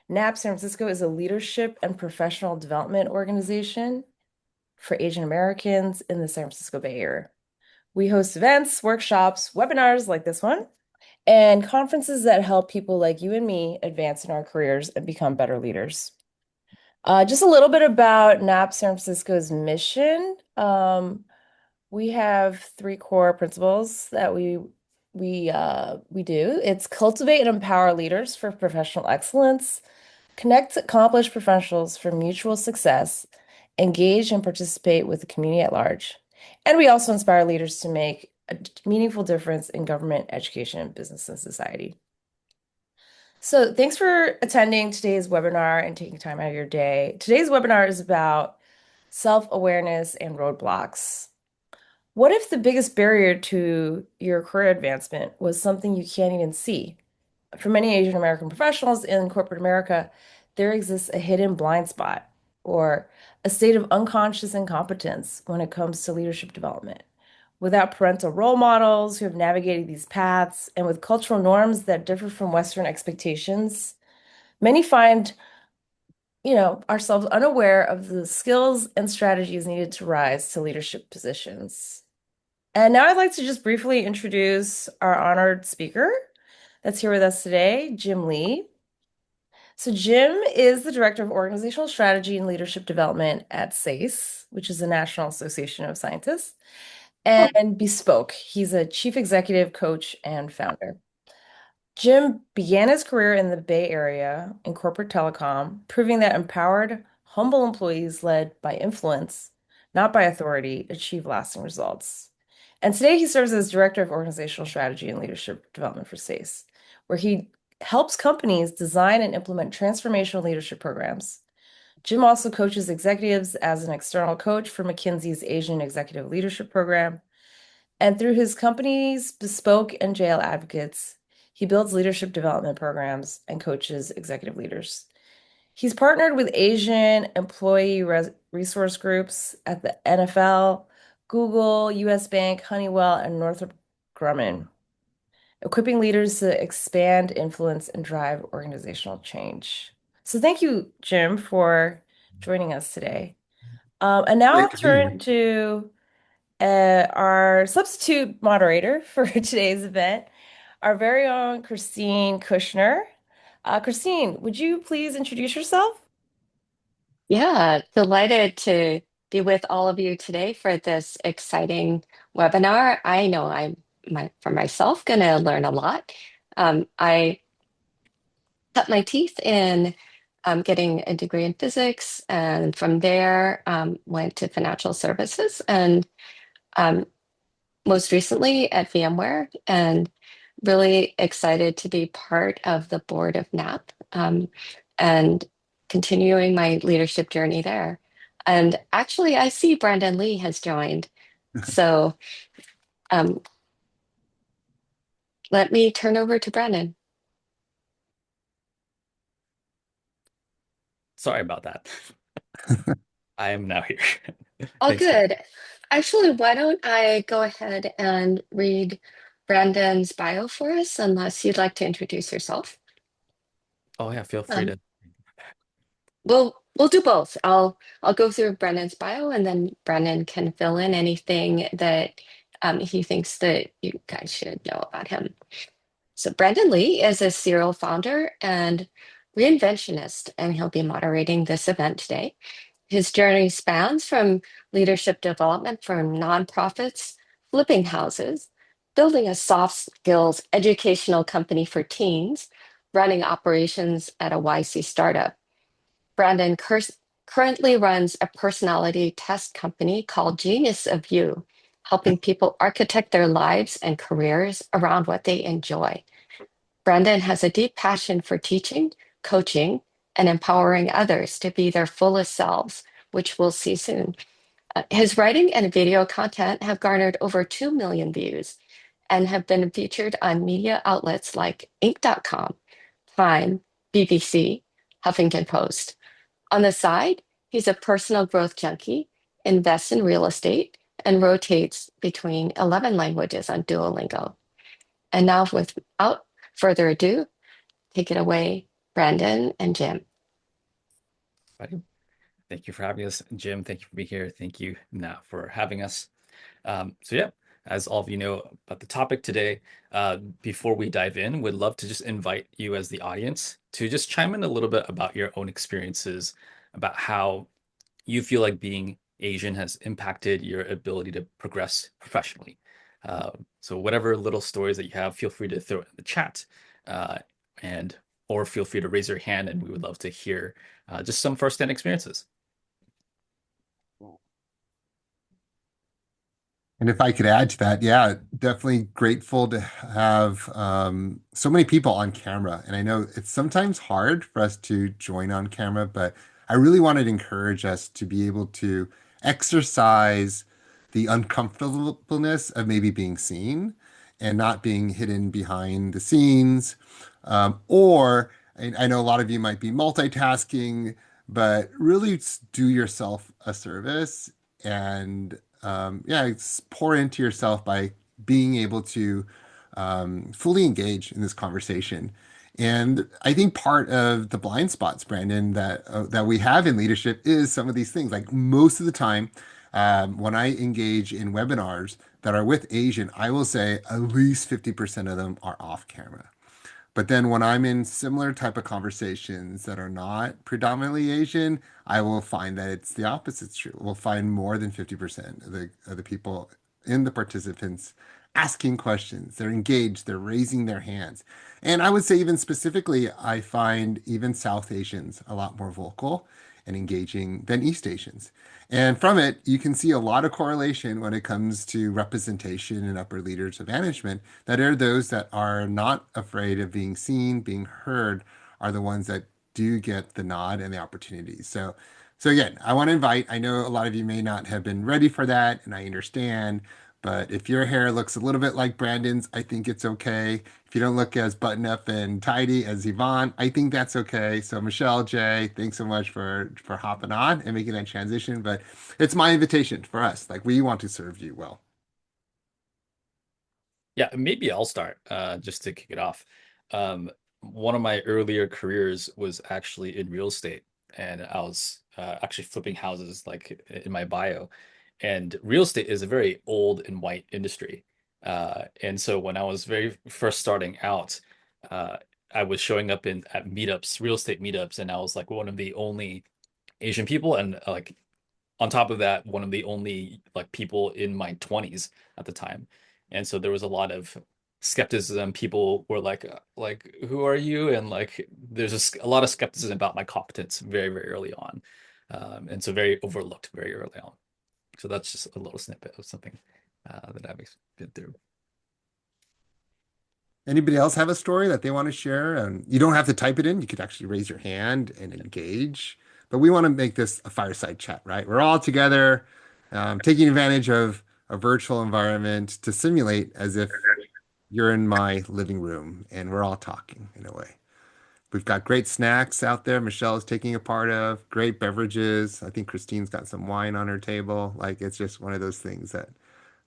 NAP San Francisco is a leadership and professional development organization for Asian Americans in the San Francisco Bay Area. We host events, workshops, webinars like this one, and conferences that help people like you and me advance in our careers and become better leaders. Just a little bit about NAP San Francisco's mission. We have three core principles that we do. It's cultivate and empower leaders for professional excellence, connect accomplished professionals for mutual success, engage and participate with the community at large. And we also inspire leaders to make a meaningful difference in government, education, business, and society. So thanks for attending today's webinar and taking time out of your day. Today's webinar is about self-awareness and roadblocks. What if the biggest barrier to your career advancement was something you can't even see? For many Asian American professionals in corporate America, there exists a hidden blind spot or a state of unconscious incompetence when it comes to leadership development. Without parental role models who have navigated these paths and with cultural norms that differ from Western expectations, many find, ourselves unaware of the skills and strategies needed to rise to leadership positions. And now I'd like to just briefly introduce our honored speaker that's here with us today, Jim Lee. So Jim is the Director of Organizational Strategy and Leadership Development at SACE, which is the National Association of Scientists, and Bespoke. He's a Chief Executive Coach and founder. Jim began his career in the Bay Area in corporate telecom, proving that empowered, humble employees led by influence, not by authority, achieve lasting results. And today he serves as Director of Organizational Strategy and Leadership Development for SACE, where he helps companies design and implement transformational leadership programs. Jim also coaches executives as an external coach for McKinsey's Asian Executive Leadership Program. And through his companies, Bespoke and JL Advocates, he builds leadership development programs and coaches executive leaders. He's partnered with Asian employee resource groups at the NFL, Google, US Bank, Honeywell, and Northrop Grumman, equipping leaders to expand, influence, and drive organizational change. So thank you, Jim, for joining us today. And now I'll Great to be turn here. to our substitute moderator for today's event, our very own Christine Kushner. Christine, would you please introduce yourself? Yeah, delighted to be with all of you today for this exciting webinar. I know for myself, going to learn a lot. I cut my teeth in getting a degree in physics, and from there went to financial services, and um, most recently at VMware, and really excited to be part of the board of NAP and continuing my leadership journey there. And actually, I see Brandon Lee has joined. So um, let me turn over to Brandon. Sorry about that. I am now here. All Thanks, Chris. good. Actually, why don't I go ahead and read Brandon's bio for us, unless you'd like to introduce yourself. Oh yeah, feel free Um, to. we'll do both. I'll go through Brandon's bio, and then Brandon can fill in anything that he thinks that you guys should know about him. So Brandon Lee is a serial founder and reinventionist, and he'll be moderating this event today. His journey spans from leadership development for nonprofits, flipping houses, building a soft skills educational company for teens, running operations at a YC startup. Brandon currently runs a personality test company called Genius of You, helping people architect their lives and careers around what they enjoy. Brandon has a deep passion for teaching, coaching, and empowering others to be their fullest selves, which we'll see soon. His writing and video content have garnered over 2 million views and have been featured on media outlets like Inc.com, Time, BBC, Huffington Post. On the side, he's a personal growth junkie, invests in real estate, and rotates between 11 languages on Duolingo. And now, without further ado, take it away, Brandon and Jim. Buddy. Thank you for having us. Jim, thank you for being here. Thank you, Nat, for having us. Yeah, as all of you know about the topic today, before we dive in, we'd love to just invite you as the audience to just chime in a little bit about your own experiences, about how you feel like being Asian has impacted your ability to progress professionally. So whatever little stories that you have, feel free to throw it in the chat, uh, and or feel free to raise your hand, and we would love to hear just some firsthand experiences. And if I could add to that, yeah, definitely grateful to have so many people on camera. And I know it's sometimes hard for us to join on camera, but I really wanted to encourage us to be able to exercise the uncomfortableness of maybe being seen and not being hidden behind the scenes. Or I know a lot of you might be multitasking, but really do yourself a service and yeah, pour into yourself by being able to fully engage in this conversation. And I think part of the blind spots, Brandon, that we have in leadership is some of these things. Like most of the time, when I engage in webinars that are with Asian, I will say at least 50% of them are off camera. But then when I'm in similar type of conversations that are not predominantly Asian, I will find that it's the opposite true. We'll find more than 50% of the people in the participants asking questions. They're engaged, they're raising their hands. And I would say even specifically, I find even South Asians a lot more vocal and engaging than East Asians. And from it, you can see a lot of correlation when it comes to representation in upper leaders of management that are those that are not afraid of being seen, being heard, are the ones that do get the nod and the opportunities. So again, I want to invite, I know a lot of you may not have been ready for that, and I understand, but if your hair looks a little bit like Brandon's, I think it's okay. If you don't look as button up and tidy as Yvonne, I think that's okay. So Michelle, Jay, thanks so much for hopping on and making that transition. But it's my invitation for us. Like we want to serve you well. Yeah, maybe I'll start just to kick it off. One of my earlier careers was actually in real estate, and I was actually flipping houses like in my bio. And real estate is a very old and white industry. And so when I was very first starting out, uh, I was showing up in at meetups, real estate meetups, and I was like one of the only Asian people, and like on top of that, one of the only like people in my 20s at the time. And so there was a lot of skepticism. People were like, who are you? And like, there's a lot of skepticism about my competence very, very early on. And so very overlooked very early on. So that's just a little snippet of something that I've been through. Anybody else have a story that they want to share? And you don't have to type it in. You could actually raise your hand and engage. But we want to make this a fireside chat, right? We're all together, taking advantage of a virtual environment to simulate as if you're in my living room and we're all talking in a way. We've got great snacks out there. Michelle is taking a part of great beverages. I think Christine's got some wine on her table. Like it's just one of those things that,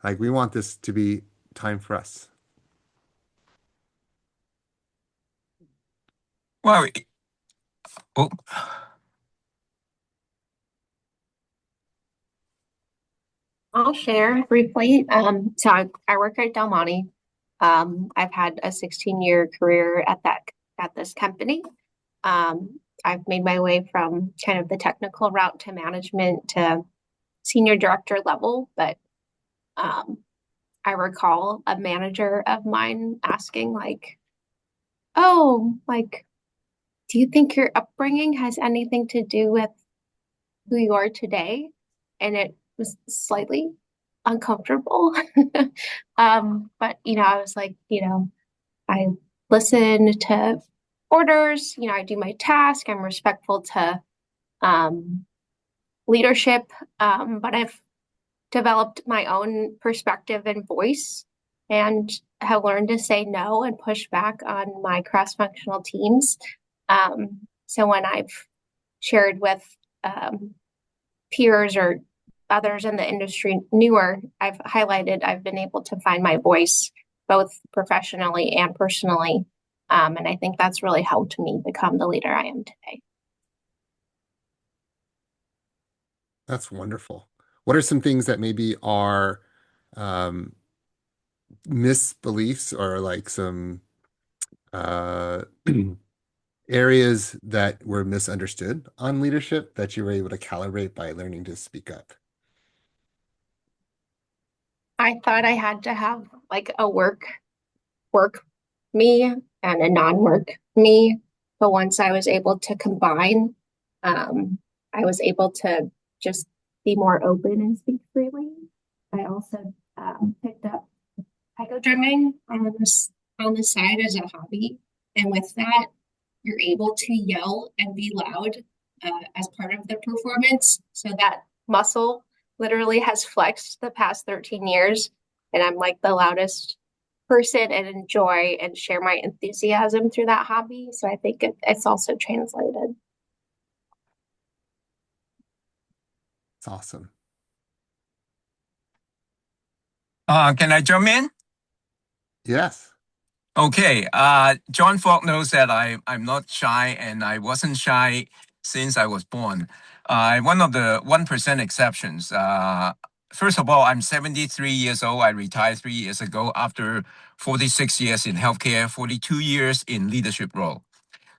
like, we want this to be time for us. Well, oh, I'll share briefly. I work at Del Monte. I've had a 16-year career at this company. I've made my way from kind of the technical route to management to senior director level, but I recall a manager of mine asking like, "Oh, like, do you think your upbringing has anything to do with who you are today?" And it was slightly uncomfortable. But I was like, I listen to orders, I do my task, I'm respectful to um, leadership, but I've developed my own perspective and voice and have learned to say no and push back on my cross-functional teams. So when I've shared with um, peers or others in the industry newer, I've highlighted I've been able to find my voice both professionally and personally And I think that's really helped me become the leader I am today. That's wonderful. What are some things that maybe are um, misbeliefs or like some uh, areas that were misunderstood on leadership that you were able to calibrate by learning to speak up? I thought I had to have like a work me and a non-work me. But once I was able to combine, um, I was able to just be more open and speak freely. I also picked up taiko drumming on the side as a hobby, and with that, you're able to yell and be loud as part of the performance. So that muscle literally has flexed the past 13 years, and I'm like the loudest person and enjoy and share my enthusiasm through that hobby. So I think it's also translated. It's awesome. Can I jump in? Yes. Okay. John Falk knows that I'm not shy, and I wasn't shy since I was born. One of the 1% exceptions. First of all, I'm 73 years old. I retired 3 years ago after 46 years in healthcare, 42 years in leadership role.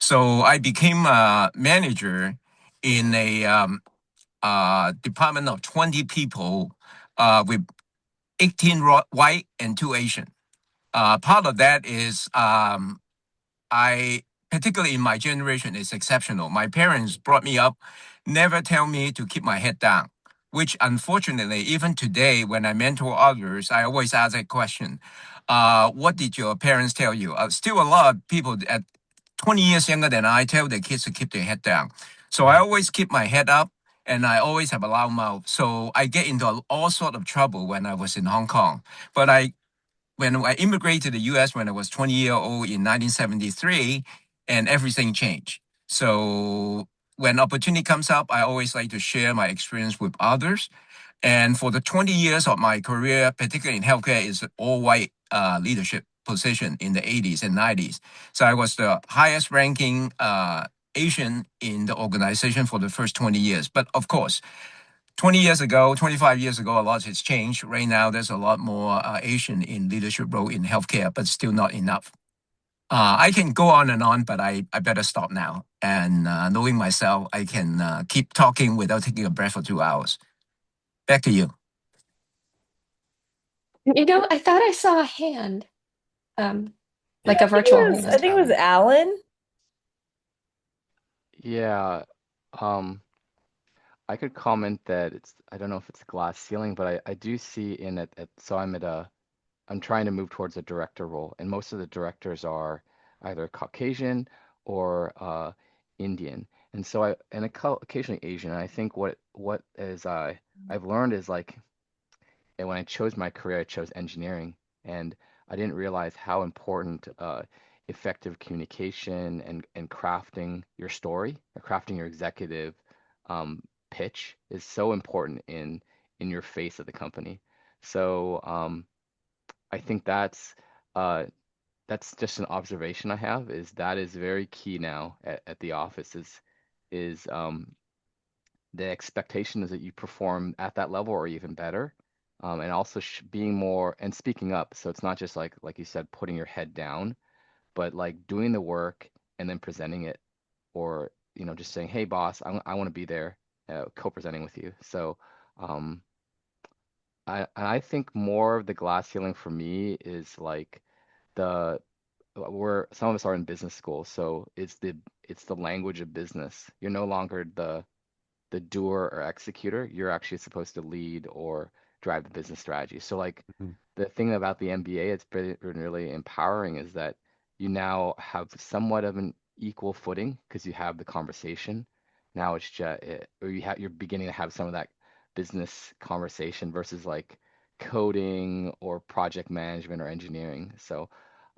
So I became a manager in a department of 20 people with 18 white and 2 Asian. Part of that is I, particularly in my generation, is exceptional. My parents brought me up, never tell me to keep my head down, which unfortunately, even today, when I mentor others, I always ask that question. What did your parents tell you? Still a lot of people at 20 years younger than I tell their kids to keep their head down. So I always keep my head up and I always have a loud mouth. So I get into all sort of trouble when I was in Hong Kong. But when I immigrated to the US when I was 20-year-old in 1973, and everything changed. So when opportunity comes up, I always like to share my experience with others. And for the 20 years of my career, particularly in healthcare, is all white leadership position in the 80s and 90s. So I was the highest ranking Asian in the organization for the first 20 years. But of course, 20 years ago, 25 years ago, a lot has changed. Right now, there's a lot more Asian in leadership role in healthcare, but still not enough. I can go on and on, but I better stop now. And knowing myself, I can keep talking without taking a breath for 2 hours. Back to you. I thought I saw a hand, um, Yeah, like a virtual I hand. think it was Alan. Yeah, um, I could comment that I don't know if it's a glass ceiling, but I do see so I'm trying to move towards a director role, and most of the directors are either Caucasian or Indian, and occasionally Asian. And I think what is I've learned is like, and when I chose my career, I chose engineering, and I didn't realize how important effective communication and crafting your story or crafting your executive pitch is so important in your face of the company. So I think uh, that's just an observation I have is that is very key now at the office is the expectation is that you perform at that level or even better. And also being more and speaking up. So it's not just like you said, putting your head down, but like doing the work and then presenting it, or just saying, "Hey, boss, I want to be there, co-presenting with you." So um, I think more of the glass ceiling for me is like the where some of us are in business school, so it's the language of business. You're no longer the doer or executor. You're actually supposed to lead or drive the business strategy. So like Mhm. the thing about the MBA, it's been really empowering is that you now have somewhat of an equal footing because you have the conversation. Now it's just, or you're beginning to have some of that business conversation versus like coding or project management or engineering. So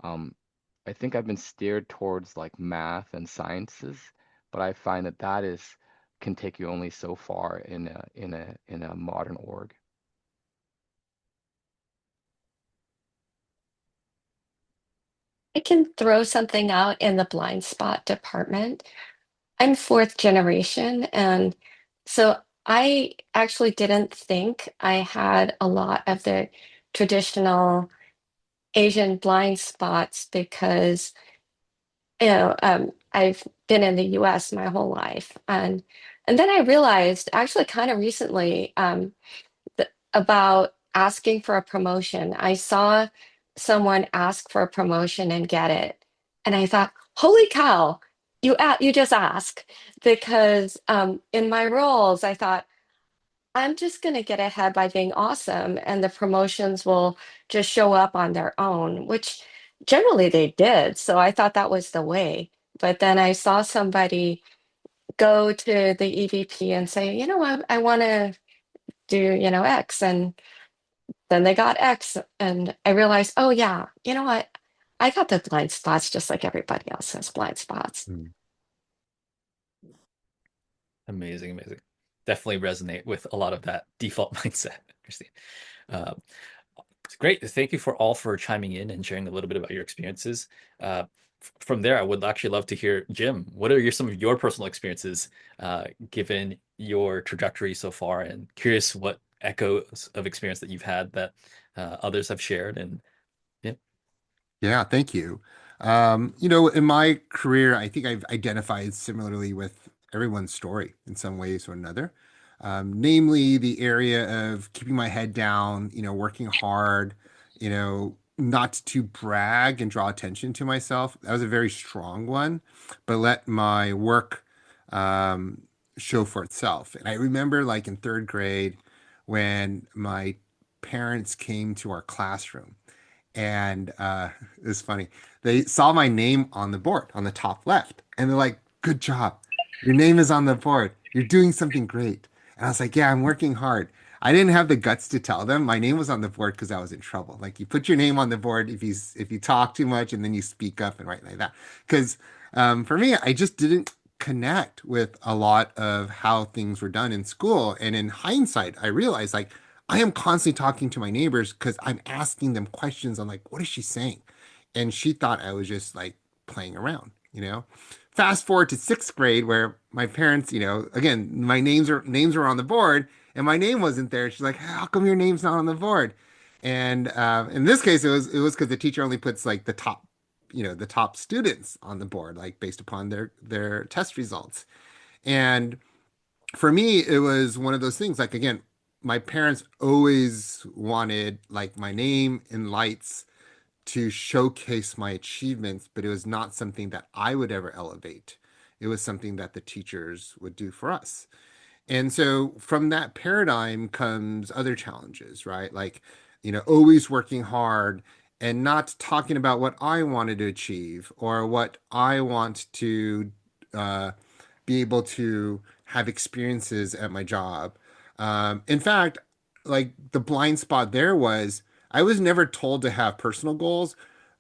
um, I think I've been steered towards like math and sciences, but I find that is can take you only so far in a modern org. I can throw something out in the blind spot department. I'm fourth generation, and so I actually didn't think I had a lot of the traditional Asian blind spots because I've been in the US my whole life. And then I realized actually kind of recently about asking for a promotion. I saw someone ask for a promotion and get it. And I thought, holy cow, you just ask. Because in my roles, I thought, I'm just going to get ahead by being awesome, and the promotions will just show up on their own, which generally they did. So I thought that was the way. But then I saw somebody go to the EVP and say, I want to do, X. And then they got X. And I realized, oh, yeah, you know what? I got the blind spots just like everybody else has blind spots. Mm. Amazing, amazing. Definitely resonate with a lot of that default mindset, Christine. Uh, it's great. Thank you for all for chiming in and sharing a little bit about your experiences. From there, I would actually love to hear, Jim, what are some of your personal experiences given your trajectory so far? And curious what echoes of experience that you've had that others have shared. And yeah, Yeah, thank you. In my career, I think I've identified similarly with everyone's story in some ways or another. Namely the area of keeping my head down, working hard, not to brag and draw attention to myself. That was a very strong one, but let my work show for itself. And I remember like in third grade when my parents came to our classroom and it was funny. They saw my name on the board on the top left, and they're like, "Good job. Your name is on the board. You're doing something great." And I was like, "Yeah, I'm working hard." I didn't have the guts to tell them my name was on the board because I was in trouble. Like you put your name on the board if you talk too much and then you speak up and write like that. Because for me, I just didn't connect with a lot of how things were done in school. And in hindsight, I realized like I am constantly talking to my neighbors because I'm asking them questions. I'm like, what is she saying? And she thought I was just like playing around. Fast forward to sixth grade where my parents, again, my names were on the board and my name wasn't there. She's like, how come your name's not on the board? And in this case, it was because the teacher only puts like the top students on the board, like based upon their test results. And for me, it was one of those things. Like again, my parents always wanted like my name in lights to showcase my achievements, but it was not something that I would ever elevate. It was something that the teachers would do for us. And so from that paradigm comes other challenges, right? Like, always working hard and not talking about what I wanted to achieve or what I want to uh, be able to have experiences at my job. In fact, like the blind spot there was I was never told to have personal goals.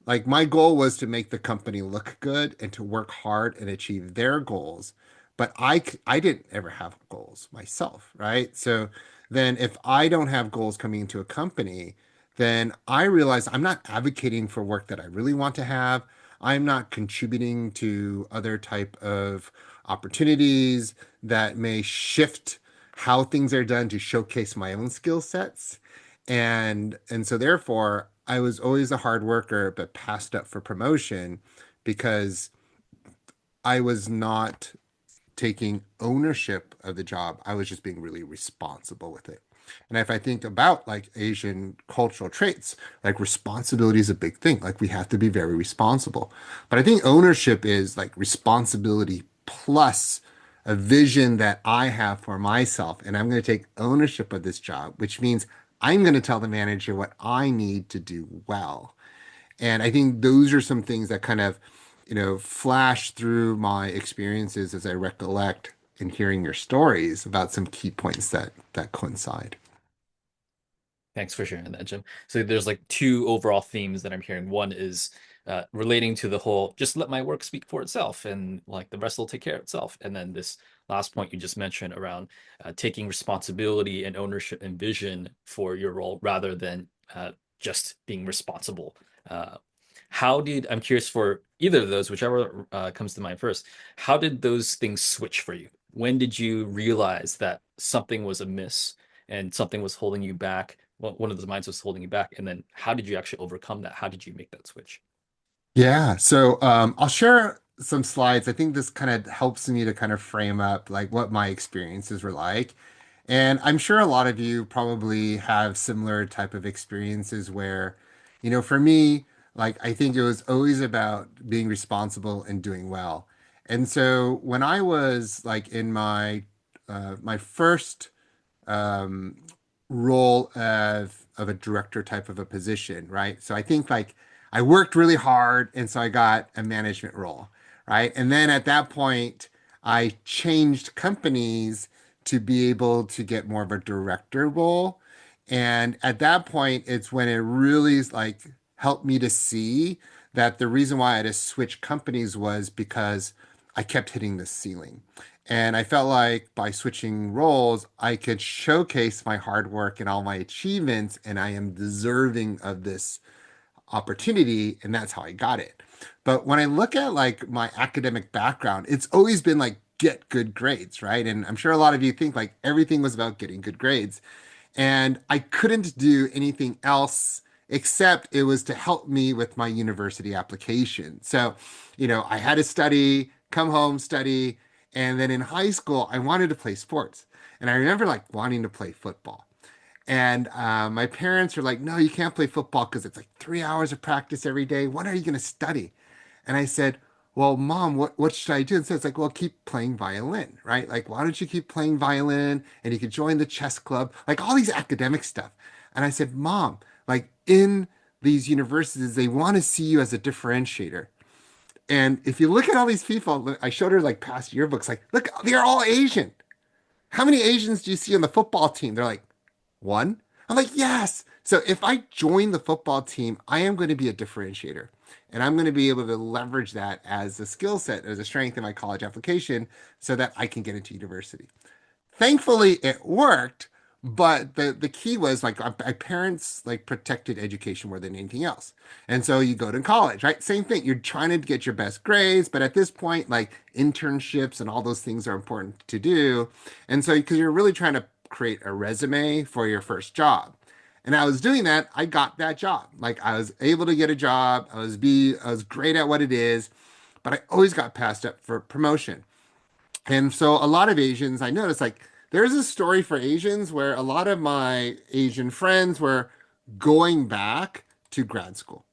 Like my goal was to make the company look good and to work hard and achieve their goals. But I didn't ever have goals myself, right? So then if I don't have goals coming into a company, then I realize I'm not advocating for work that I really want to have. I'm not contributing to other type of opportunities that may shift how things are done to showcase my own skill sets. And so therefore I was always a hard worker but passed up for promotion because I was not taking ownership of the job. I was just being really responsible with it. And if I think about like Asian cultural traits, like responsibility is a big thing. Like we have to be very responsible. But I think ownership is like responsibility plus a vision that I have for myself. And I'm going to take ownership of this job, which means I'm going to tell the manager what I need to do well. And I think those are some things that kind of, flash through my experiences as I recollect in hearing your stories about some key points that coincide. thanks for sharing that, Jim. So there's like two overall themes that I'm hearing. One is relating to the whole just let my work speak for itself and like the rest will take care of itself. And then this last point you just mentioned around taking responsibility and ownership and vision for your role rather than just being responsible. Uh, I'm curious for either of those, whichever comes to mind first, how did those things switch for you? When did you realize that something was amiss and something was holding you back? Well, one of those minds was holding you back. And then how did you actually overcome that? How did you make that switch? Yeah, so I'll share some slides. I think this kind of helps me to kind of frame up like what my experiences were like. And I'm sure a lot of you probably have similar type of experiences where, for me, like I think it was always about being responsible and doing well. And so when I was like in my first um, role of a director type of a position, right? So I think like I worked really hard, and so I got a management role, right? And then at that point, I changed companies to be able to get more of a director role. And at that point, it's when it really like helped me to see that the reason why I had to switch companies was because I kept hitting the ceiling. And I felt like by switching roles, I could showcase my hard work and all my achievements, and I am deserving of this opportunity. And that's how I got it. But when I look at like my academic background, it's always been like get good grades, right? And I'm sure a lot of you think like everything was about getting good grades. And I couldn't do anything else except it was to help me with my university application. So, I had to study, come home, study. And then in high school, I wanted to play sports. And I remember like wanting to play football. And my parents were like, no, you can't play football because it's like 3 hours of practice every day. When are you going to study? And I said, well, Mom, what should I do? And so it's like, well, keep playing violin, right? Like, why don't you keep playing violin and you could join the chess club, like all these academic stuff. And I said, Mom, like in these universities, they want to see you as a differentiator. And if you look at all these people, I showed her like past yearbooks, like, look, they're all Asian. How many Asians do you see on the football team? They're like, one. I'm like, yes. So if I join the football team, I am going to be a differentiator. And I'm going to be able to leverage that as a skill set, as a strength in my college application so that I can get into university. Thankfully, it worked, but the key was like my parents like protected education more than anything else. And so you go to college, right? Same thing. You're trying to get your best grades, but at this point, like internships and all those things are important to do. And so because you're really trying to create a resume for your first job. And I was doing that, I got that job. Like I was able to get a job. I was great at what it is, but I always got passed up for promotion. And so a lot of Asians, I noticed like there's a story for Asians where a lot of my Asian friends were going back to grad school.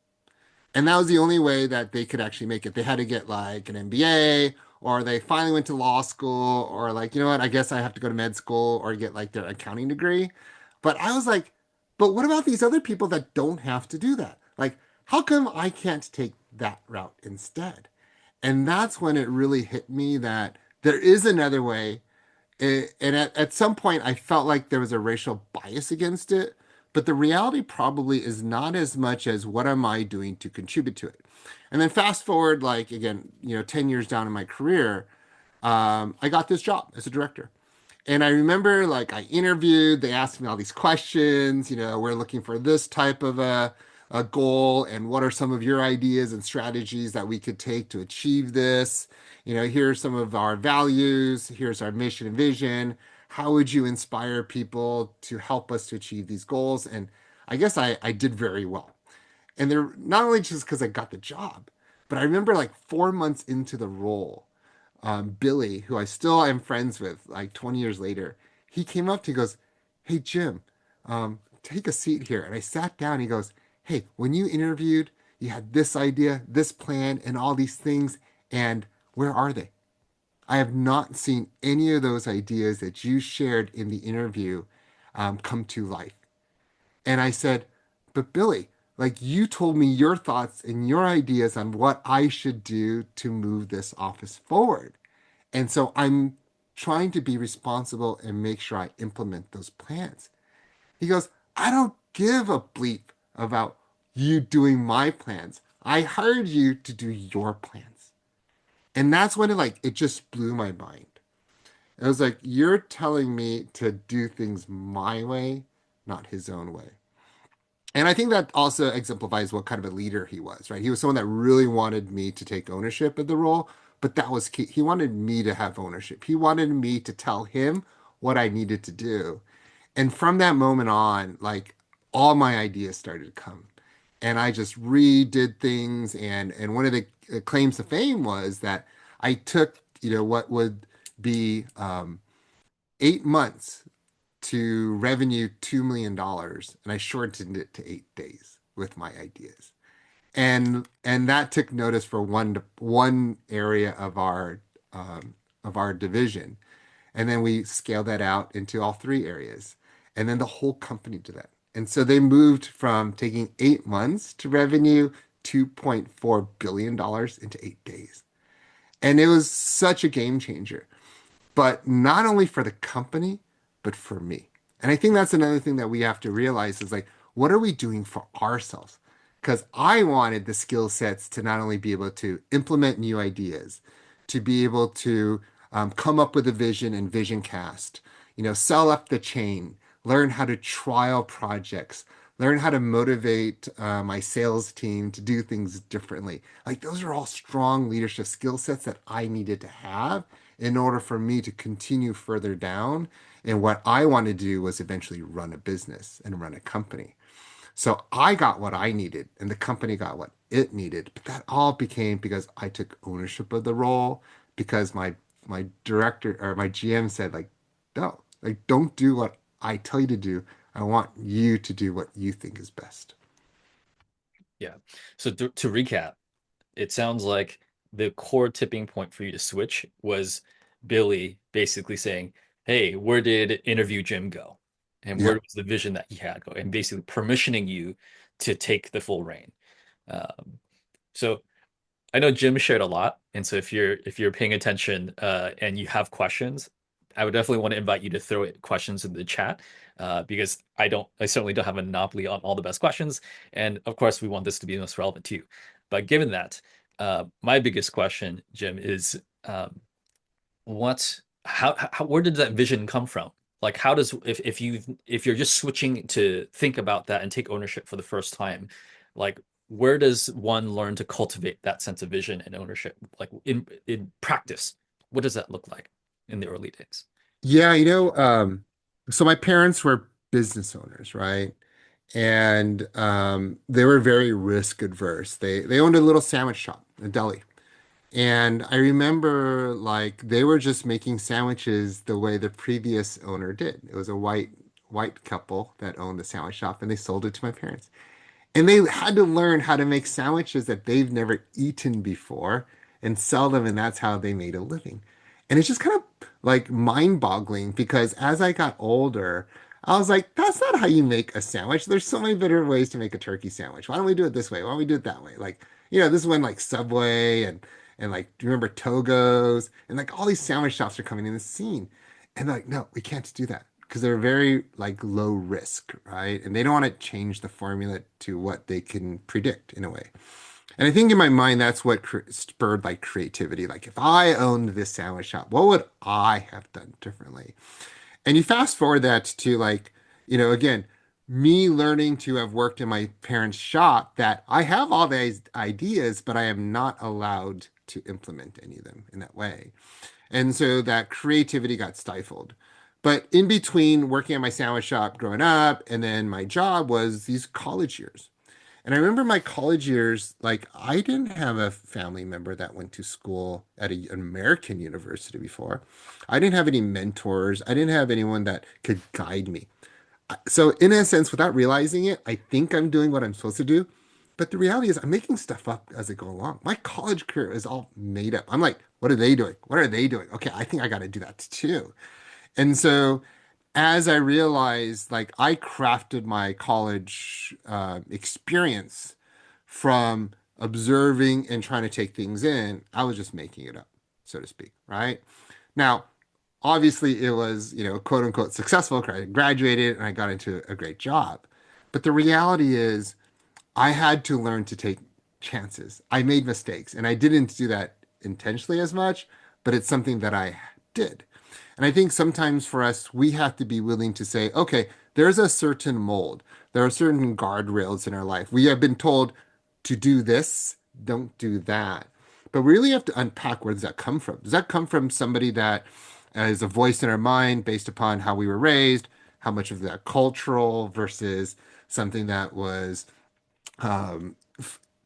And that was the only way that they could actually make it. They had to get like an MBA or they finally went to law school or like, you know what, I guess I have to go to med school or get like their accounting degree. But I was like, but what about these other people that don't have to do that? Like, how come I can't take that route instead? And that's when it really hit me that there is another way. And at some point, I felt like there was a racial bias against it. But the reality probably is not as much as what am I doing to contribute to it. And then fast forward, like again, 10 years down in my career, I got this job as a director. And I remember like I interviewed, they asked me all these questions, we're looking for this type of a goal, and what are some of your ideas and strategies that we could take to achieve this? Here's some of our values, here's our mission and vision. How would you inspire people to help us to achieve these goals? And I guess I did very well. And they're not only just because I got the job, but I remember like 4 months into the role, Billy, who I still am friends with, like 20 years later, he came up to me, he goes, hey, Jim, take a seat here. And I sat down. He goes, hey, when you interviewed, you had this idea, this plan, and all these things. And where are they? I have not seen any of those ideas that you shared in the interview come to life. And I said, but Billy, like you told me your thoughts and your ideas on what I should do to move this office forward. And so I'm trying to be responsible and make sure I implement those plans. He goes, I don't give a bleep about you doing my plans. I hired you to do your plans. And that's when it just blew my mind. It was like, you're telling me to do things my way, not his own way. And I think that also exemplifies what kind of a leader he was, right? He was someone that really wanted me to take ownership of the role, but that was key. He wanted me to have ownership. He wanted me to tell him what I needed to do. And from that moment on, like all my ideas started to come. And I just redid things. And one of the claims to fame was that I took, what would be 8 months to revenue $2 million, and I shortened it to 8 days with my ideas. And that took notice for one area of our division. And then we scaled that out into all three areas. And then the whole company did that. And so they moved from taking 8 months to revenue $2.4 billion dollars into 8 days. And it was such a game changer, but not only for the company, but for me. And I think that's another thing that we have to realize is like, what are we doing for ourselves? Because I wanted the skill sets to not only be able to implement new ideas, to be able to come up with a vision and vision cast, sell up the chain, learn how to trial projects, learn how to motivate my sales team to do things differently. Like those are all strong leadership skill sets that I needed to have in order for me to continue further down. And what I wanted to do was eventually run a business and run a company. So I got what I needed, and the company got what it needed. But that all became because I took ownership of the role, because my director or my GM said, like, no, like don't do what I tell you to do. I want you to do what you think is best. Yeah. So to recap, it sounds like the core tipping point for you to switch was Billy basically saying, "Hey, where did interview Jim go? And where Yeah. was the vision that he had go?" And basically permissioning you to take the full reign. So I know Jim shared a lot, and so if you're paying attention and you have questions, I would definitely want to invite you to throw questions in the chat because I certainly don't have a monopoly on all the best questions, and of course we want this to be the most relevant to you. But given that, my biggest question, Jim, is what how where did that vision come from? Like how does if you're just switching to think about that and take ownership for the first time, like where does one learn to cultivate that sense of vision and ownership? Like in practice, what does that look like in the early days? Yeah, so my parents were business owners, right? And they were very risk adverse. They owned a little sandwich shop, a deli. And I remember like they were just making sandwiches the way the previous owner did. It was a white couple that owned the sandwich shop and they sold it to my parents. And they had to learn how to make sandwiches that they've never eaten before and sell them, and that's how they made a living. And it's just kind of like mind-boggling because as I got older, I was like, that's not how you make a sandwich. There's so many better ways to make a turkey sandwich. Why don't we do it this way? Why don't we do it that way? Like, this is when like Subway and like, do you remember Togo's? And like all these sandwich shops are coming in the scene. And they're like, no, we can't do that because they're very like low risk, right? And they don't want to change the formula to what they can predict in a way. And I think in my mind, that's what spurred like creativity. Like if I owned this sandwich shop, what would I have done differently? And you fast forward that to like, again, me learning to have worked in my parents' shop that I have all these ideas, but I am not allowed to implement any of them in that way. And so that creativity got stifled. But in between working at my sandwich shop growing up and then my job was these college years. And I remember my college years, like I didn't have a family member that went to school at an American university before. I didn't have any mentors. I didn't have anyone that could guide me. So in a sense, without realizing it, I think I'm doing what I'm supposed to do. But the reality is I'm making stuff up as I go along. My college career is all made up. I'm like, what are they doing? What are they doing? Okay, I think I got to do that too. And so as I realized, like I crafted my college experience from observing and trying to take things in, I was just making it up, so to speak, right? Now, obviously it was, quote unquote successful. I graduated and I got into a great job. But the reality is I had to learn to take chances. I made mistakes and I didn't do that intentionally as much, but it's something that I did. And I think sometimes for us, we have to be willing to say, okay, there's a certain mold. There are certain guardrails in our life. We have been told to do this, don't do that. But we really have to unpack, where does that come from? Does that come from somebody that is a voice in our mind based upon how we were raised? How much of that cultural versus something that was um,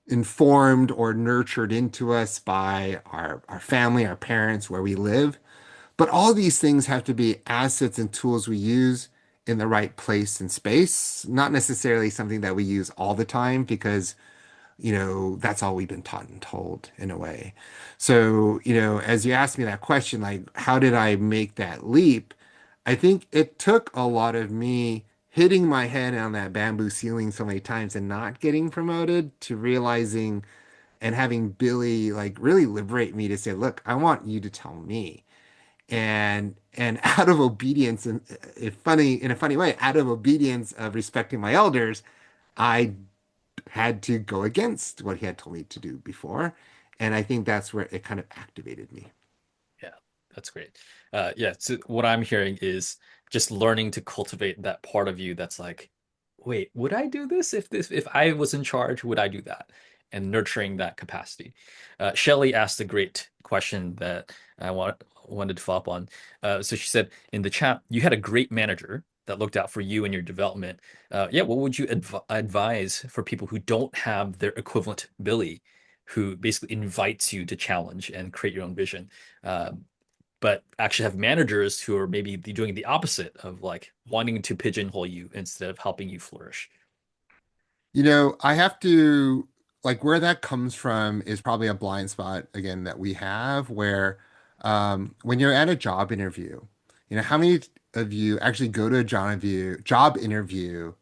informed or nurtured into us by our family, our parents, where we live? But all these things have to be assets and tools we use in the right place and space, not necessarily something that we use all the time because, that's all we've been taught and told in a way. So, as you asked me that question, like, how did I make that leap? I think it took a lot of me hitting my head on that bamboo ceiling so many times and not getting promoted to realizing and having Billy like really liberate me to say, look, I want you to tell me. And out of obedience and in a funny way, out of obedience of respecting my elders, I had to go against what he had told me to do before. And I think that's where it kind of activated me. Yeah, that's great. Yeah, so what I'm hearing is just learning to cultivate that part of you that's like, wait, would I do this if I was in charge, would I do that? And nurturing that capacity. Shelley asked a great question that wanted to follow up on. So she said in the chat, you had a great manager that looked out for you and your development. Yeah, what would you advise for people who don't have their equivalent Billy, who basically invites you to challenge and create your own vision? Um, but actually have managers who are maybe doing the opposite of like wanting to pigeonhole you instead of helping you flourish. I have to like where that comes from is probably a blind spot again that we have where when you're at a job interview, how many of you actually go to a job interview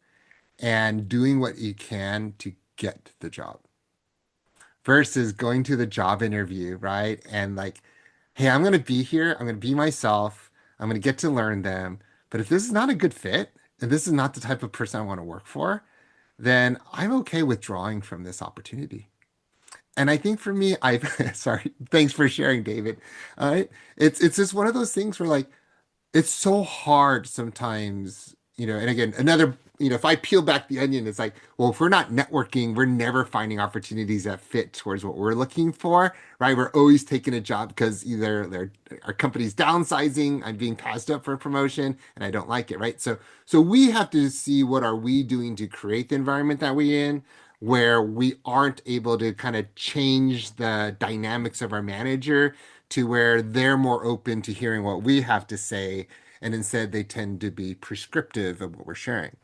and doing what you can to get the job versus going to the job interview, right? And like, hey, I'm going to be here. I'm going to be myself. I'm going to get to learn them. But if this is not a good fit, and this is not the type of person I want to work for, then I'm okay withdrawing from this opportunity. And I think for me, I've sorry, thanks for sharing, David. It's just one of those things where like it's so hard sometimes, and again, if I peel back the onion, it's like, well, if we're not networking, we're never finding opportunities that fit towards what we're looking for, right? We're always taking a job because either our company's downsizing, I'm being passed up for a promotion, and I don't like it, right? So we have to see what are we doing to create the environment that we in, where we aren't able to kind of change the dynamics of our manager to where they're more open to hearing what we have to say, and instead they tend to be prescriptive of what we're sharing.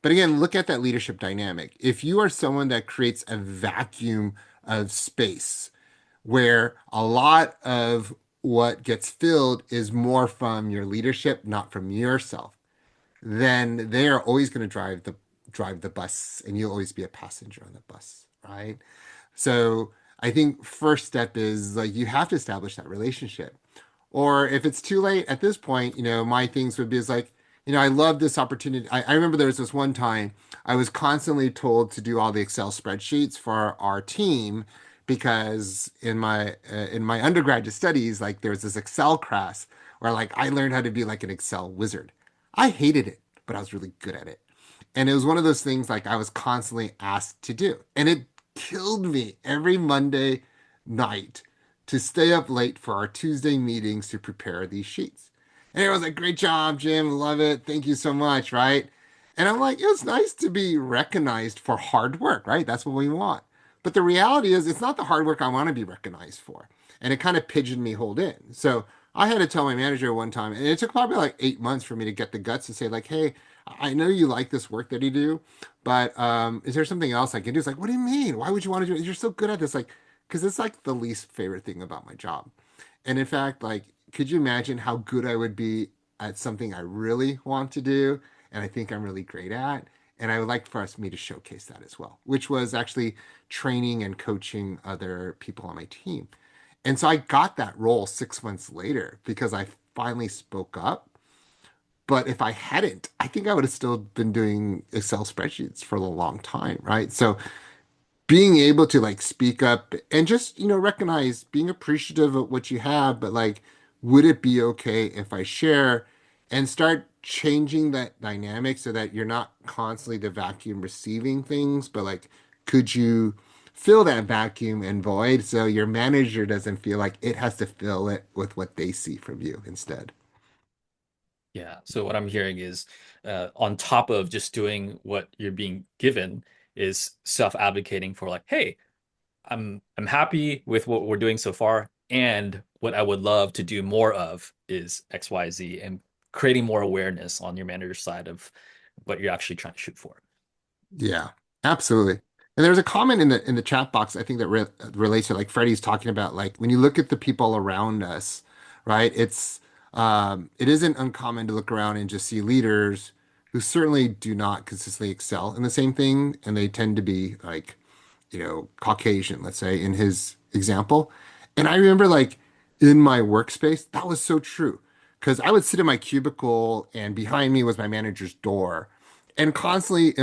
But again, look at that leadership dynamic. If you are someone that creates a vacuum of space where a lot of what gets filled is more from your leadership, not from yourself, then they are always going to drive the bus, and you'll always be a passenger on the bus, right? So I think first step is like you have to establish that relationship. Or if it's too late at this point, my things would be is like, I love this opportunity. I remember there was this one time I was constantly told to do all the Excel spreadsheets for our team because in my undergraduate studies, like there was this Excel class where like I learned how to be like an Excel wizard. I hated it, but I was really good at it. And it was one of those things like I was constantly asked to do. And it killed me every Monday night to stay up late for our Tuesday meetings to prepare these sheets. And everyone's like, great job, Jim. Love it. Thank you so much. Right. And I'm like, it's nice to be recognized for hard work, right? That's what we want. But the reality is, it's not the hard work I want to be recognized for. And it kind of pigeoned me hold in. So I had to tell my manager one time, and it took probably like 8 months for me to get the guts to say, like, hey, I know you like this work that you do, but is there something else I can do? It's like, what do you mean? Why would you want to do it? You're so good at this. Like, because it's like the least favorite thing about my job. And in fact, like, could you imagine how good I would be at something I really want to do and I think I'm really great at? And I would like for me to showcase that as well, which was actually training and coaching other people on my team. And so I got that role 6 months later because I finally spoke up. But if I hadn't, I think I would have still been doing Excel spreadsheets for a long time, right? So being able to like speak up and just, recognize being appreciative of what you have, but like, would it be okay if I share and start changing that dynamic so that you're not constantly the vacuum receiving things, but like, could you fill that vacuum and void so your manager doesn't feel like it has to fill it with what they see from you instead? Yeah. So what I'm hearing is, on top of just doing what you're being given, is self-advocating for like, hey, I'm happy with what we're doing so far, and what I would love to do more of is XYZ, and creating more awareness on your manager's side of what you're actually trying to shoot for. Yeah, absolutely. And there's a comment in the chat box I think that relates to like Freddie's talking about like when you look at the people around us, right? It isn't uncommon to look around and just see leaders who certainly do not consistently excel in the same thing, and they tend to be like Caucasian, let's say, in his example. And I remember like in my workspace, that was so true. Because I would sit in my cubicle and behind me was my manager's door. And constantly,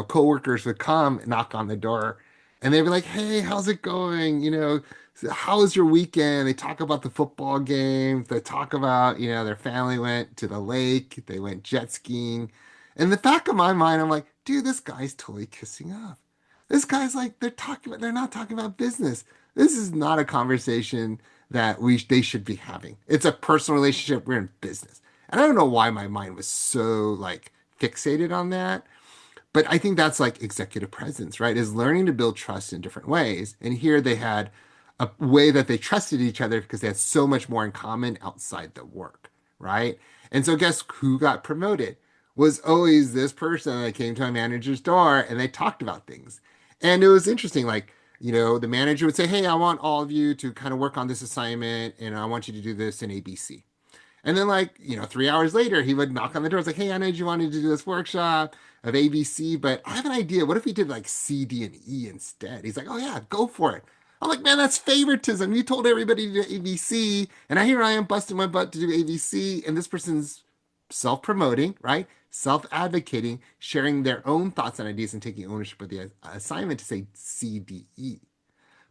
coworkers would come and knock on the door and they'd be like, hey, how's it going? How was your weekend? They talk about the football game. They talk about, their family went to the lake. They went jet skiing. In the back of my mind, I'm like, dude, this guy's totally kissing up. This guy's like they're not talking about business. This is not a conversation that they should be having. It's a personal relationship. We're in business. And I don't know why my mind was so like fixated on that. But I think that's like executive presence, right? Is learning to build trust in different ways. And here they had a way that they trusted each other because they had so much more in common outside the work, right? And so guess who got promoted? Was always this person that came to my manager's door and they talked about things. And it was interesting, like, the manager would say, hey, I want all of you to kind of work on this assignment and I want you to do this in ABC. And then, like, 3 hours later, he would knock on the door. It's like, hey, I know you wanted to do this workshop of ABC, but I have an idea. What if we did like C, D, and E instead? He's like, oh, yeah, go for it. I'm like, man, that's favoritism. You told everybody to do ABC, and here I am busting my butt to do ABC, and this person's self-promoting, right? Self-advocating, sharing their own thoughts and ideas and taking ownership of the assignment to say C, D, E.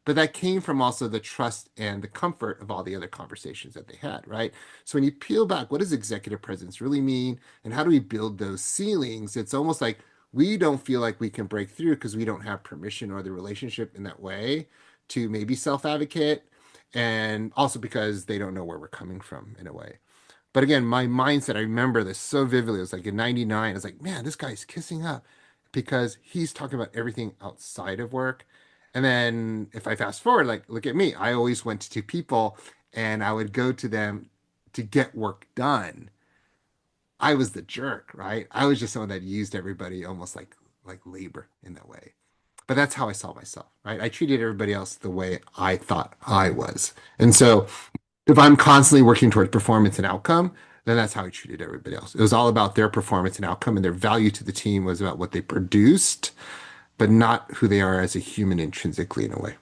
But that came from also the trust and the comfort of all the other conversations that they had, right? So when you peel back, what does executive presence really mean? And how do we build those ceilings? It's almost like we don't feel like we can break through because we don't have permission or the relationship in that way to maybe self-advocate. And also because they don't know where we're coming from in a way. But again, my mindset, I remember this so vividly. It was like in 99, I was like, man, this guy's kissing up because he's talking about everything outside of work. And then if I fast forward, like, look at me, I always went to people and I would go to them to get work done. I was the jerk, right? I was just someone that used everybody almost like labor in that way. But that's how I saw myself, right? I treated everybody else the way I thought I was. And so if I'm constantly working towards performance and outcome, then that's how I treated everybody else. It was all about their performance and outcome, and their value to the team was about what they produced, but not who they are as a human intrinsically in a way.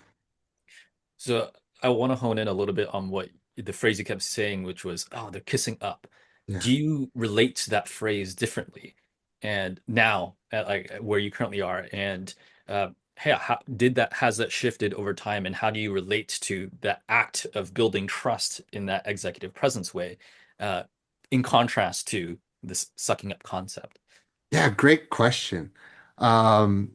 So I want to hone in a little bit on what the phrase you kept saying, which was, "Oh, they're kissing up." Yeah. Do you relate to that phrase differently? And now, at like where you currently are, and hey, has that shifted over time? And how do you relate to that act of building trust in that executive presence way, uh, in contrast to this sucking up concept? Yeah, great question. Um,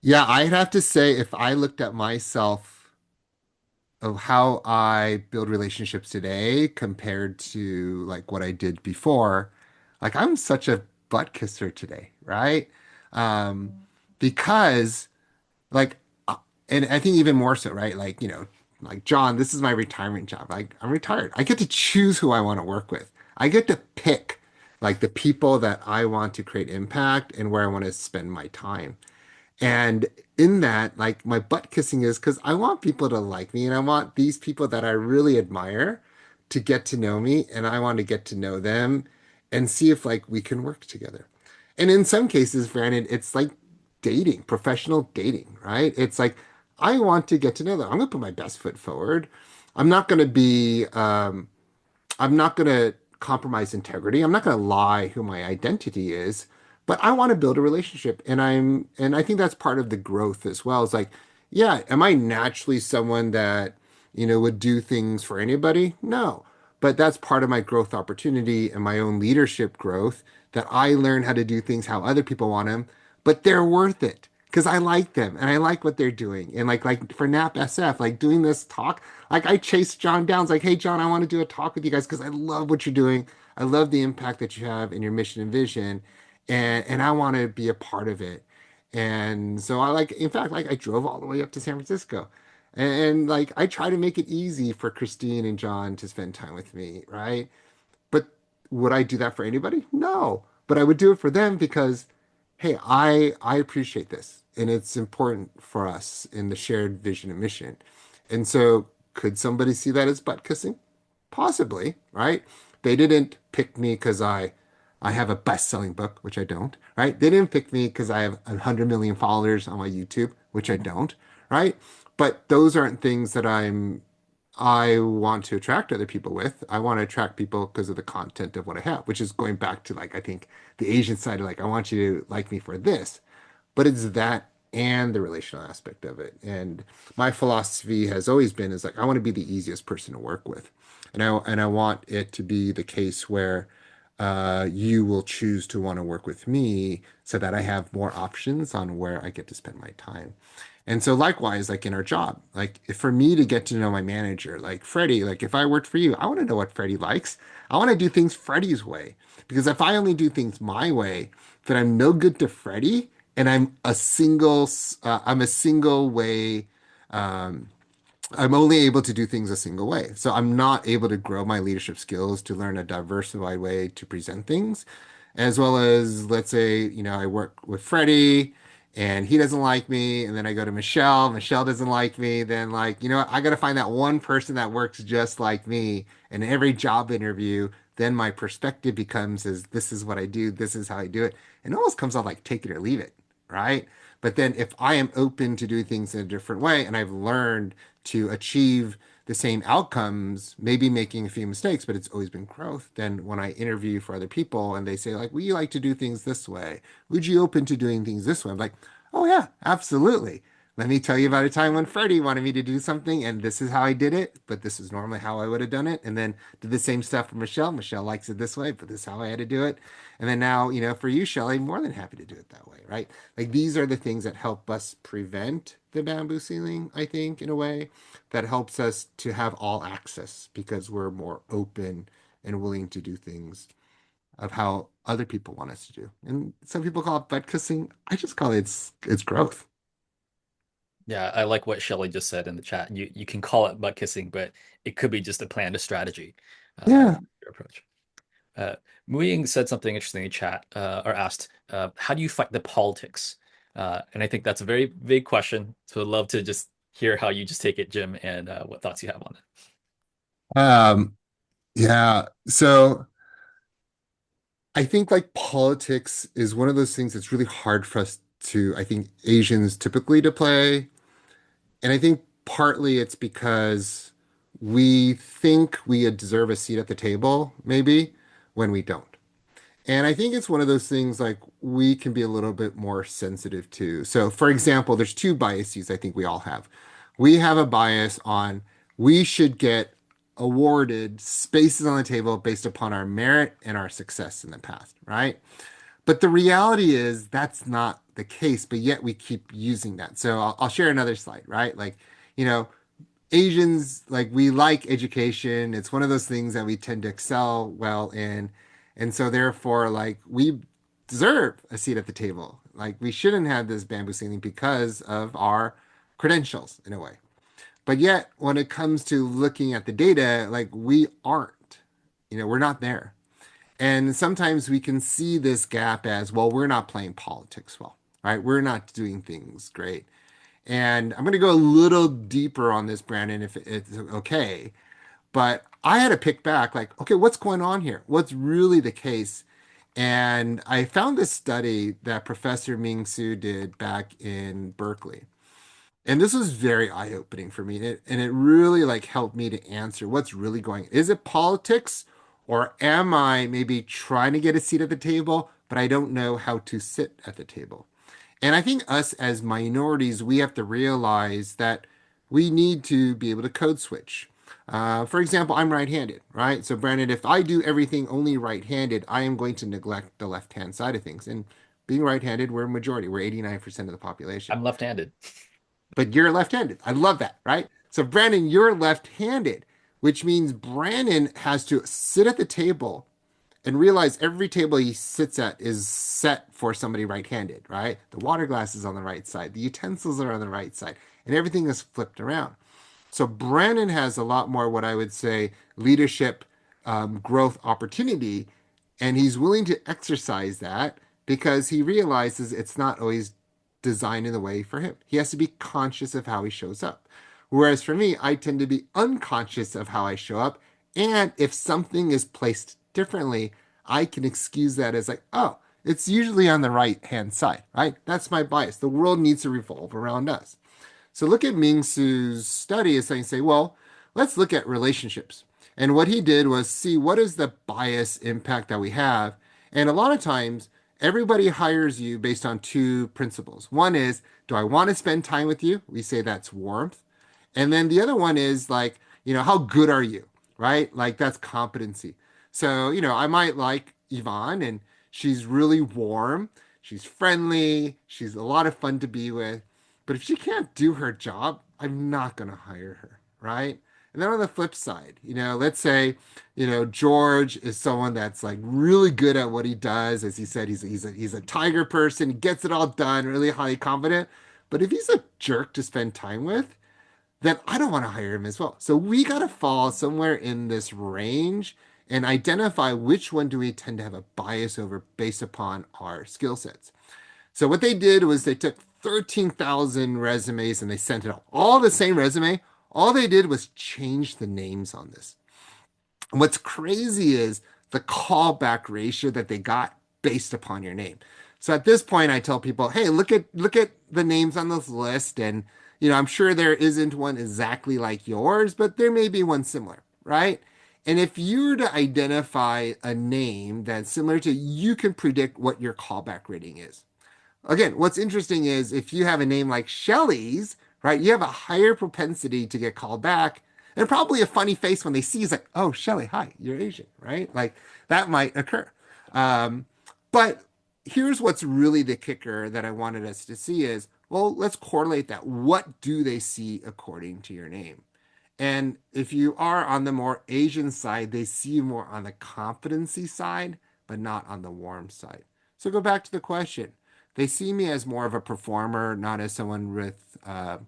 yeah, I'd have to say if I looked at myself of how I build relationships today compared to like what I did before, like I'm such a butt kisser today, right? Um, because like, and I think even more so, right? Like, like John, this is my retirement job. Like I'm retired. I get to choose who I want to work with. I get to pick like the people that I want to create impact and where I want to spend my time. And in that, like my butt kissing is because I want people to like me and I want these people that I really admire to get to know me and I want to get to know them and see if like we can work together. And in some cases, granted, it's like dating, professional dating, right? It's like I want to get to know them. I'm gonna put my best foot forward. I'm not gonna be I'm not going to compromise integrity. I'm not going to lie who my identity is, but I want to build a relationship. And I think that's part of the growth as well. It's like, yeah, am I naturally someone that, would do things for anybody? No. but that's part of my growth opportunity and my own leadership growth that I learn how to do things how other people want them, but they're worth it because I like them and I like what they're doing. And like for NAP SF, like doing this talk, like I chased John down. It's like, hey John, I want to do a talk with you guys because I love what you're doing. I love the impact that you have in your mission and vision, and I want to be a part of it. And so I like, in fact, like I drove all the way up to San Francisco. Like I try to make it easy for Christine and John to spend time with me, right? But would I do that for anybody? No. But I would do it for them because, hey, I appreciate this and it's important for us in the shared vision and mission. And so could somebody see that as butt kissing? Possibly, right? They didn't pick me because I have a best-selling book, which I don't, right? They didn't pick me because I have 100 million followers on my YouTube, which I don't, right? But those aren't things that I want to attract other people with. I want to attract people because of the content of what I have, which is going back to like I think the Asian side of like I want you to like me for this, but it's that and the relational aspect of it. And my philosophy has always been is like I want to be the easiest person to work with, and I want it to be the case where you will choose to want to work with me so that I have more options on where I get to spend my time. And so likewise, like in our job, like if for me to get to know my manager, like Freddie, like if I worked for you, I want to know what Freddie likes. I want to do things Freddie's way. Because if I only do things my way, then I'm no good to Freddie and I'm a single way um, I'm only able to do things a single way. So I'm not able to grow my leadership skills to learn a diversified way to present things, as well as, let's say, I work with Freddie and he doesn't like me. And then I go to Michelle. Michelle doesn't like me. Then, like, what? I got to find that one person that works just like me. And in every job interview, then my perspective becomes is this is what I do. This is how I do it. And it almost comes out like take it or leave it, right? But then if I am open to doing things in a different way and I've learned to achieve the same outcomes, maybe making a few mistakes, but it's always been growth. Then when I interview for other people and they say like, "We like to do things this way. Would you open to doing things this way?" I'm like, "Oh yeah, absolutely. Let me tell you about a time when Freddie wanted me to do something and this is how I did it, but this is normally how I would have done it." And then did the same stuff for Michelle. Michelle likes it this way, but this is how I had to do it. And then now, for you, Shelley, more than happy to do it that way, right? Like these are the things that help us prevent the bamboo ceiling, I think, in a way that helps us to have all access because we're more open and willing to do things of how other people want us to do. And some people call it butt kissing. I just call it it's growth. Yeah, I like what Shelly just said in the chat. You can call it butt kissing, but it could be just a plan, a strategy, Yeah. your approach. Muying said something interesting in chat, or asked, how do you fight the politics? And I think that's a very big question. So I'd love to just hear how you just take it, Jim, and what thoughts you have on it. Um, yeah. So I think like politics is one of those things that's really hard for us to, I think Asians typically to play. And I think partly it's because we think we deserve a seat at the table, maybe, when we don't. And I think it's one of those things like we can be a little bit more sensitive to. So, for example, there's two biases I think we all have. We have a bias on we should get awarded spaces on the table based upon our merit and our success in the past, right? But the reality is that's not the case, but yet we keep using that. So I'll share another slide, right? Like, you know, Asians, like we like education. It's one of those things that we tend to excel well in. And so therefore, like we deserve a seat at the table. Like we shouldn't have this bamboo ceiling because of our credentials in a way. But yet when it comes to looking at the data, like we aren't, we're not there. And sometimes we can see this gap as, well, we're not playing politics well, right? We're not doing things great. And I'm going to go a little deeper on this, Brandon, if it's okay. But I had to pick back, like, okay, what's going on here? What's really the case? And I found this study that Professor Ming Su did back in Berkeley. And this was very eye-opening for me. And it really like helped me to answer what's really going. Is it politics or am I maybe trying to get a seat at the table, but I don't know how to sit at the table? And I think us as minorities, we have to realize that we need to be able to code switch. For example, I'm right-handed, right? So Brandon, if I do everything only right-handed, I am going to neglect the left-hand side of things. And being right-handed, we're a majority. We're 89% of the population. I'm left-handed. But you're left-handed. I love that, right? So Brandon, you're left-handed, which means Brandon has to sit at the table and realize every table he sits at is set for somebody right-handed, right? The water glass is on the right side, the utensils are on the right side, and everything is flipped around. So Brandon has a lot more what I would say leadership growth opportunity, and he's willing to exercise that because he realizes it's not always designed in the way for him. He has to be conscious of how he shows up. Whereas for me, I tend to be unconscious of how I show up. And if something is placed differently, I can excuse that as like, oh, it's usually on the right hand side, right? That's my bias. The world needs to revolve around us. So look at Ming Su's study is saying, say, well, let's look at relationships. And what he did was see what is the bias impact that we have. And a lot of times, everybody hires you based on two principles. One is, do I want to spend time with you? We say that's warmth. And then the other one is like, how good are you? Right? Like that's competency. So, I might like Yvonne and she's really warm. She's friendly. She's a lot of fun to be with. But if she can't do her job, I'm not going to hire her, right? And then on the flip side, let's say, George is someone that's like really good at what he does. As he said, he's a tiger person. He gets it all done, really highly confident. But if he's a jerk to spend time with, then I don't want to hire him as well. So we got to fall somewhere in this range and identify which one do we tend to have a bias over based upon our skill sets. So what they did was they took 13,000 resumes and they sent it all the same resume. All they did was change the names on this. And what's crazy is the callback ratio that they got based upon your name. So at this point, I tell people, hey, look at the names on this list, and I'm sure there isn't one exactly like yours, but there may be one similar, right? And if you were to identify a name that's similar to, you can predict what your callback rating is. Again, what's interesting is if you have a name like Shelley's, right, you have a higher propensity to get called back and probably a funny face when they see you. It's like, oh, Shelley, hi, you're Asian, right? Like that might occur. Um, but here's what's really the kicker that I wanted us to see is, well, let's correlate that. What do they see according to your name? And if you are on the more Asian side, they see you more on the competency side, but not on the warm side. So go back to the question. They see me as more of a performer, not as someone with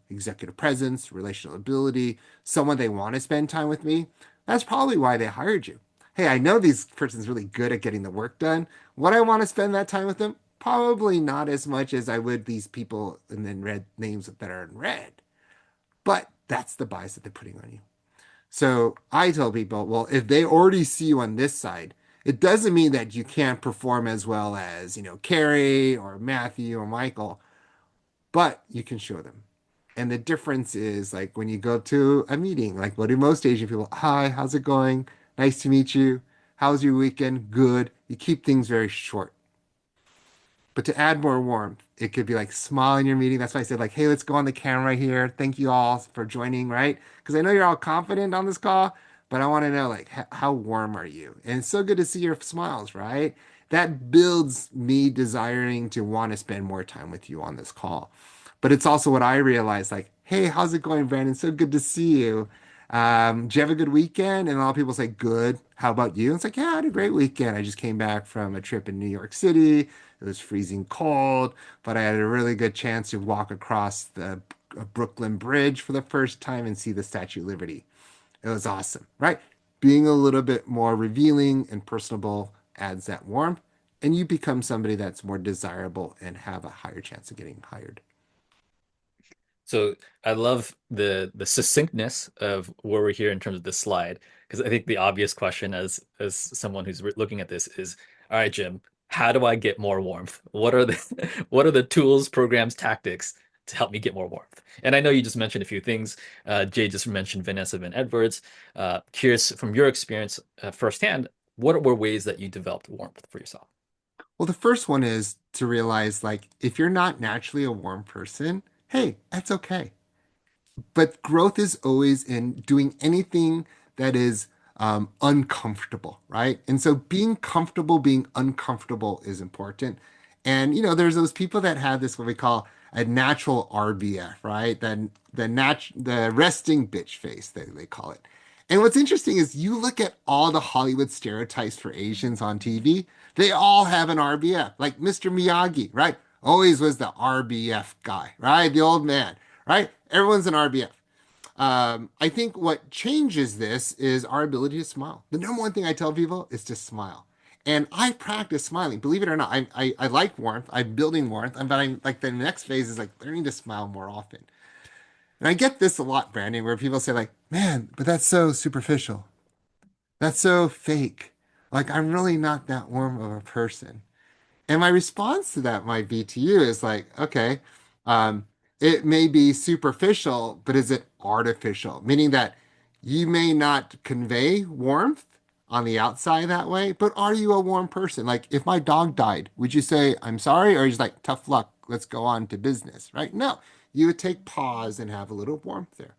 executive presence, relational ability, someone they want to spend time with me. That's probably why they hired you. Hey, I know this person's really good at getting the work done. Would I want to spend that time with them? Probably not as much as I would these people and then red names that are in red. But that's the bias that they're putting on you. So I tell people, well, if they already see you on this side, it doesn't mean that you can't perform as well as, Carrie or Matthew or Michael, but you can show them. And the difference is like when you go to a meeting, like what do most Asian people? Hi, how's it going? Nice to meet you. How's your weekend? Good. You keep things very short. But to add more warmth, it could be like smile in your meeting. That's why I said like, hey, let's go on the camera here. Thank you all for joining, right? Because I know you're all confident on this call, but I want to know like how warm are you? And it's so good to see your smiles, right? That builds me desiring to want to spend more time with you on this call. But it's also what I realized like, hey, how's it going, Brandon? So good to see you. Did you have a good weekend? And a lot of people say, good. How about you? It's like, yeah, I had a great weekend. I just came back from a trip in New York City. It was freezing cold, but I had a really good chance to walk across the Brooklyn Bridge for the first time and see the Statue of Liberty. It was awesome, right? Being a little bit more revealing and personable adds that warmth, and you become somebody that's more desirable and have a higher chance of getting hired. So I love the succinctness of where we're here in terms of this slide, because I think the obvious question as someone who's looking at this is, all right, Jim, how do I get more warmth? What are the what are the tools, programs, tactics to help me get more warmth? And I know you just mentioned a few things. Jay just mentioned Vanessa Van Edwards. Curious from your experience firsthand, what were ways that you developed warmth for yourself? Well, the first one is to realize like if you're not naturally a warm person, hey, that's okay. But growth is always in doing anything that is uncomfortable, right? And so being comfortable, being uncomfortable is important. And there's those people that have this what we call a natural RBF, right? The resting bitch face they call it. And what's interesting is you look at all the Hollywood stereotypes for Asians on TV, they all have an RBF, like Mr. Miyagi, right? Always was the RBF guy, right? The old man, right? Everyone's an RBF. I think what changes this is our ability to smile. The number one thing I tell people is to smile. And I practice smiling. Believe it or not, I like warmth. I'm building warmth. But I'm like the next phase is like learning to smile more often. And I get this a lot, Brandon, where people say like, "Man, but that's so superficial. That's so fake. Like I'm really not that warm of a person." And my response to that might be to you is like, okay, um, it may be superficial, but is it artificial? Meaning that you may not convey warmth on the outside that way, but are you a warm person? Like if my dog died, would you say, I'm sorry? Or just like, tough luck, let's go on to business, right? No, you would take pause and have a little warmth there.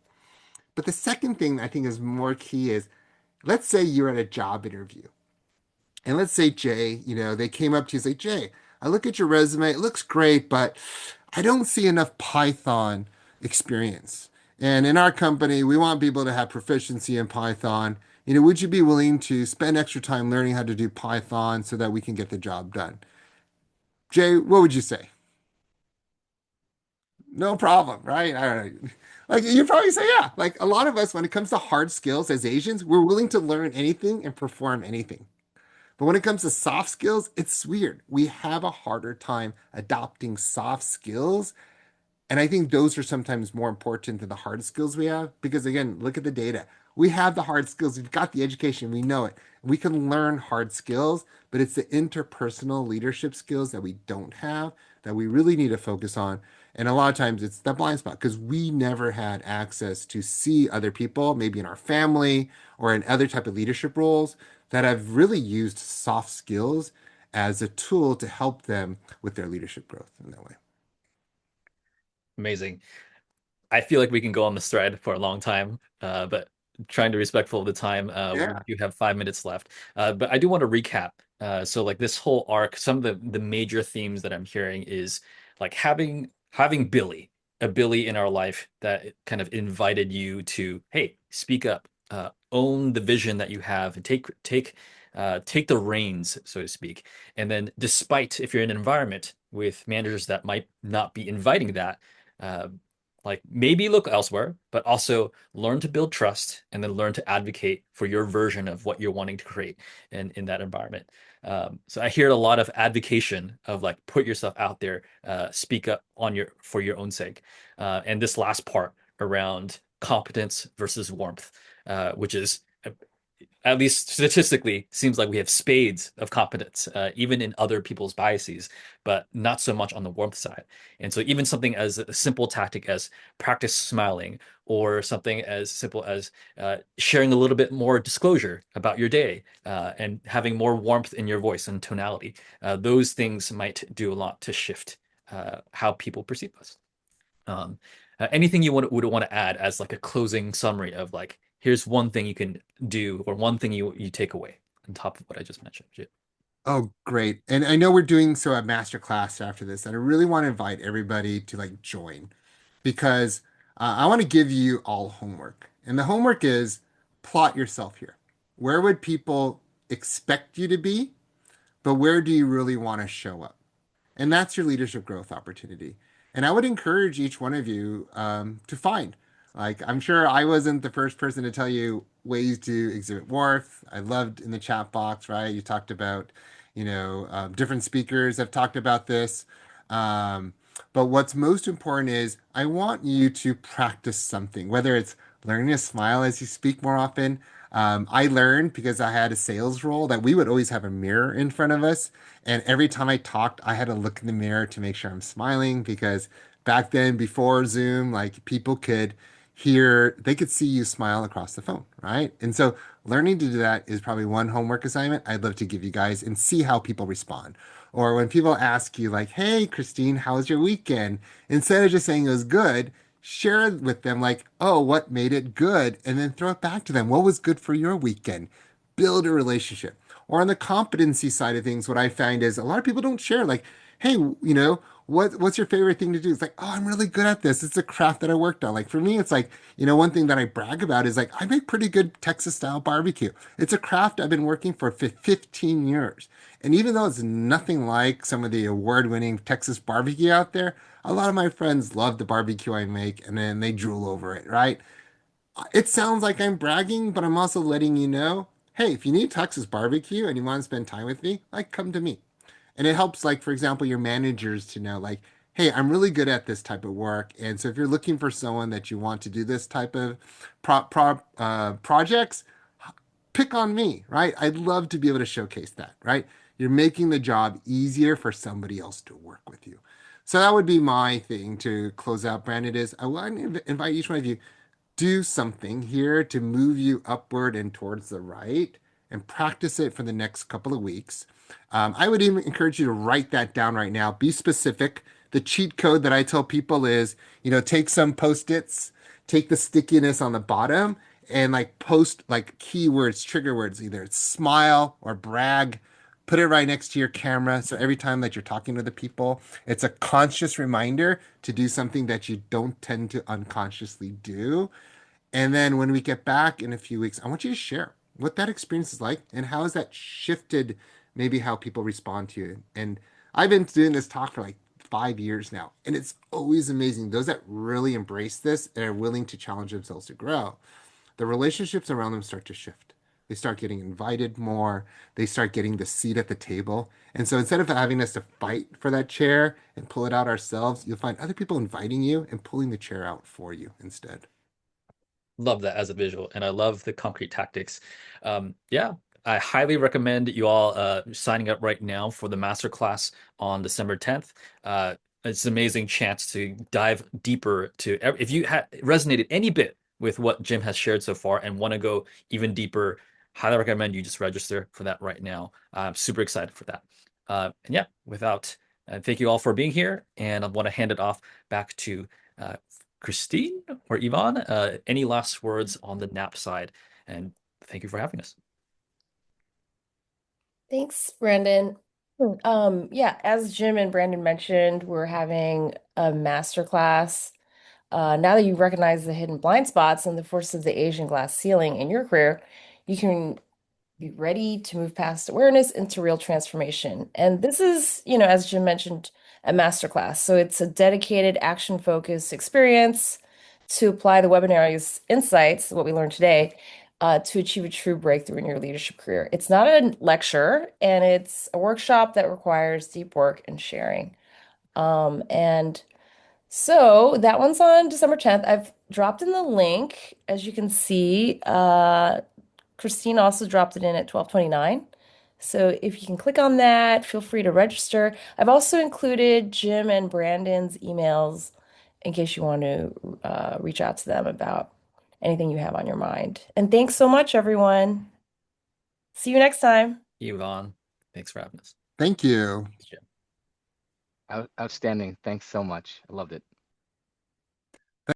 But the second thing I think is more key is let's say you're at a job interview. And let's say Jay, they came up to you and say, Jay, I look at your resume, it looks great, but I don't see enough Python experience. And in our company, we want people to have proficiency in Python. Would you be willing to spend extra time learning how to do Python so that we can get the job done? Jay, what would you say? No problem, right? I don't know. Like you probably say, yeah. Like a lot of us, when it comes to hard skills as Asians, we're willing to learn anything and perform anything. But when it comes to soft skills, it's weird. We have a harder time adopting soft skills. And I think those are sometimes more important than the hard skills we have. Because again, look at the data. We have the hard skills. We've got the education. We know it. We can learn hard skills, but it's the interpersonal leadership skills that we don't have that we really need to focus on. And a lot of times it's that blind spot because we never had access to see other people, maybe in our family or in other type of leadership roles that have really used soft skills as a tool to help them with their leadership growth in that way. Amazing. I feel like we can go on this thread for a long time, but trying to be respectful of the time. We Yeah. do have 5 minutes left. But I do want to recap. So like this whole arc, some of the major themes that I'm hearing is like having a Billy in our life that kind of invited you to, hey, speak up, own the vision that you have, and take the reins, so to speak. And then despite if you're in an environment with managers that might not be inviting that, uh, like maybe look elsewhere, but also learn to build trust and then learn to advocate for your version of what you're wanting to create in that environment. So I hear a lot of advocation of like put yourself out there, speak up on your for your own sake. And this last part around competence versus warmth, which is at least statistically, seems like we have spades of competence, even in other people's biases, but not so much on the warmth side. And so, even something as a simple tactic as practice smiling, or something as simple as sharing a little bit more disclosure about your day and having more warmth in your voice and tonality, those things might do a lot to shift how people perceive us. Um, Anything you would want to add as like a closing summary of like, here's one thing you can do or one thing you take away on top of what I just mentioned. Yeah. Oh, great. And I know we're doing so a masterclass after this, and I really want to invite everybody to like join because I want to give you all homework. And the homework is plot yourself here. Where would people expect you to be, but where do you really want to show up? And that's your leadership growth opportunity. And I would encourage each one of you to find. Like, I'm sure I wasn't the first person to tell you ways to exhibit warmth. I loved in the chat box, right? You talked about, different speakers have talked about this. Um, but what's most important is I want you to practice something, whether it's learning to smile as you speak more often. I learned because I had a sales role that we would always have a mirror in front of us. And every time I talked, I had to look in the mirror to make sure I'm smiling because back then, before Zoom, like people could they could see you smile across the phone, right? And so learning to do that is probably one homework assignment I'd love to give you guys and see how people respond. Or when people ask you, like, hey, Christine, how was your weekend? Instead of just saying it was good, share with them like, oh, what made it good? And then throw it back to them. What was good for your weekend? Build a relationship. Or on the competency side of things, what I find is a lot of people don't share like, hey, what's your favorite thing to do? It's like, oh, I'm really good at this. It's a craft that I worked on. Like for me, it's like, one thing that I brag about is like I make pretty good Texas style barbecue. It's a craft I've been working for 15 years. And even though it's nothing like some of the award-winning Texas barbecue out there, a lot of my friends love the barbecue I make and then they drool over it, right? It sounds like I'm bragging, but I'm also letting you know, hey, if you need Texas barbecue and you want to spend time with me, like come to me. And it helps, like, for example, your managers to know, like, hey, I'm really good at this type of work. And so if you're looking for someone that you want to do this type of projects, pick on me, right? I'd love to be able to showcase that, right? You're making the job easier for somebody else to work with you. So that would be my thing to close out, Brandon, is I want to invite each one of you do something here to move you upward and towards the right and practice it for the next couple of weeks. I would even encourage you to write that down right now. Be specific. The cheat code that I tell people is, take some post-its, take the stickiness on the bottom, and like post like keywords, trigger words, either it's smile or brag. Put it right next to your camera. So every time that you're talking to the people, it's a conscious reminder to do something that you don't tend to unconsciously do. And then when we get back in a few weeks, I want you to share what that experience is like and how has that shifted maybe how people respond to you. And I've been doing this talk for like 5 years now, and it's always amazing. Those that really embrace this and are willing to challenge themselves to grow, the relationships around them start to shift. They start getting invited more. They start getting the seat at the table. And so instead of having us to fight for that chair and pull it out ourselves, you'll find other people inviting you and pulling the chair out for you instead. Love that as a visual, and I love the concrete tactics. Yeah, I highly recommend you all signing up right now for the masterclass on December 10th. It's an amazing chance to dive deeper to if you had resonated any bit with what Jim has shared so far and want to go even deeper. Highly recommend you just register for that right now. I'm super excited for that. And yeah, thank you all for being here, and I want to hand it off back to uh, Christine or Yvonne, any last words on the nap side? And thank you for having us. Thanks, Brandon. Yeah, as Jim and Brandon mentioned, we're having a masterclass. Now that you recognize the hidden blind spots and the force of the Asian glass ceiling in your career, you can be ready to move past awareness into real transformation. And this is, as Jim mentioned, a masterclass. So it's a dedicated, action-focused experience to apply the webinar's insights, what we learned today, to achieve a true breakthrough in your leadership career. It's not a lecture, and it's a workshop that requires deep work and sharing. And so that one's on December 10th. I've dropped in the link, as you can see. Christine also dropped it in at 12:29. So if you can click on that, feel free to register. I've also included Jim and Brandon's emails in case you want to reach out to them about anything you have on your mind. And thanks so much, everyone. See you next time. Yvonne, thanks for having us. Thank you. Thanks, Jim. Outstanding. Thanks so much. I loved it.